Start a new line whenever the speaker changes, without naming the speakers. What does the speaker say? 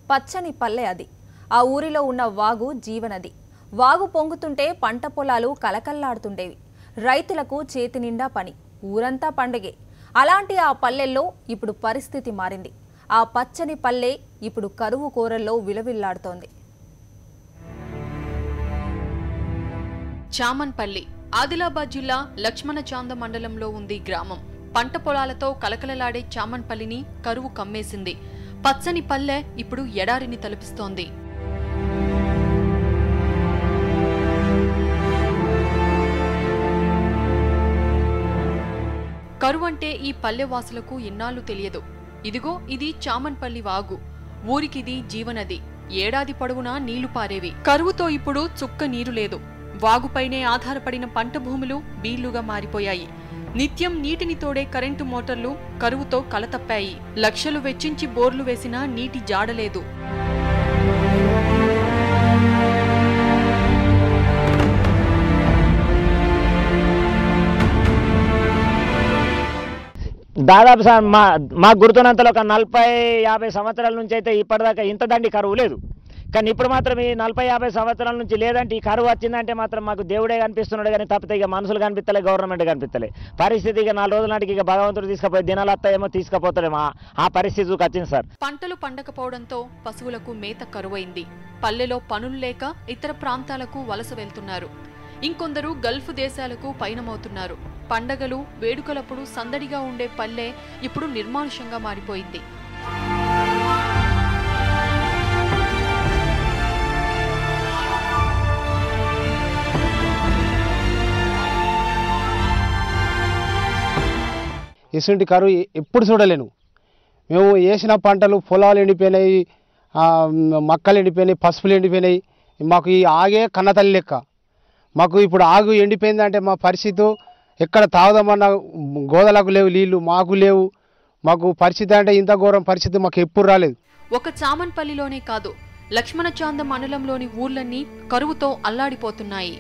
పచ్చని పల్లె అది. ఆ ఊరిలో ఉన్న వాగు జీవనది. వాగు పొంగుతుంటే పంట పొలాలు కలకల్లాడుతుండేవి. రైతులకు చేతి నిండా పని, ఊరంతా పండగే. అలాంటి ఆ పల్లెల్లో ఇప్పుడు పరిస్థితి మారింది. ఆ పచ్చని పల్లె ఇప్పుడు కరువు కోరల్లో విలవిల్లాడుతోంది.
చామన్పల్లి ఆదిలాబాద్ జిల్లా లక్ష్మణచాంద మండలంలో ఉంది గ్రామం. పంట పొలాలతో కలకలలాడే చామన్పల్లిని కరువు కమ్మేసింది. పచ్చని పల్లె ఇప్పుడు ఎడారిని తలపిస్తోంది. కరువంటే ఈ పల్లెవాసులకు ఇన్నాళ్లు తెలియదు. ఇదిగో ఇది చామన్పల్లి వాగు. ఊరికిది జీవనది. ఏడాది పొడవునా నీళ్లు పారేవి. కరువుతో ఇప్పుడు చుక్క నీరు లేదు. వాగుపైనే ఆధారపడిన పంట భూములు బీళ్లుగా మారిపోయాయి. నిత్యం నీటిని తోడే కరెంటు మోటార్లు కరువుతో కలతప్పాయి. లక్షలు వెచ్చించి బోర్లు వేసినా నీటి జాడలేదు.
దాదాపు మా గుర్తున్నంతలో ఒక 40-50 సంవత్సరాల నుంచి అయితే ఇప్పటిదాకా ఇంత దండి కరువు లేదు. కానీ ఇప్పుడు మాత్రం ఈ 40-50 సంవత్సరాల నుంచి లేదంటే ఈ కరువు వచ్చిందంటే మాత్రం మాకు దేవుడే కనిపిస్తున్నాడు. కానీ తప్పితే ఇక మనుషులు కనిపిస్తలే, గవర్నమెంట్ కనిపిస్తలే. పరిస్థితి ఇక 4 రోజుల నాటికి ఇక భగవంతుడు తీసుకుపోయి దినాలు వస్తాయేమో తీసుకుపోతాడేమో ఆ పరిస్థితికి వచ్చింది సార్.
పంటలు పండకపోవడంతో పశువులకు మేత కరువైంది. పల్లెలో పనులు లేక ఇతర ప్రాంతాలకు వలస వెళ్తున్నారు. ఇంకొందరు గల్ఫ్ దేశాలకు పయనమవుతున్నారు. పండగలు వేడుకలప్పుడు సందడిగా ఉండే పల్లె ఇప్పుడు నిర్మానుషంగా మారిపోయింది.
ఇసుంటి కరువు ఎప్పుడు చూడలేను. మేము వేసిన పంటలు పొలాలు ఎండిపోయినాయి, మక్కలు ఎండిపోయినాయి, పసుపులు ఎండిపోయినాయి. మాకు ఈ ఆగే కన్నతల్లి లెక్క. మాకు ఇప్పుడు ఆగు ఎండిపోయిందంటే మా పరిస్థితి ఎక్కడ తాగుదామన్న గోదలకు లేవు నీళ్లు, మాకు లేవు. మాకు పరిస్థితి అంటే ఇంత ఘోరం పరిస్థితి మాకు ఎప్పుడు రాలేదు.
ఒక చామన్పల్లిలోనే కాదు, లక్ష్మణచాంద మండలంలోని ఊర్లన్నీ కరువుతో అల్లాడిపోతున్నాయి.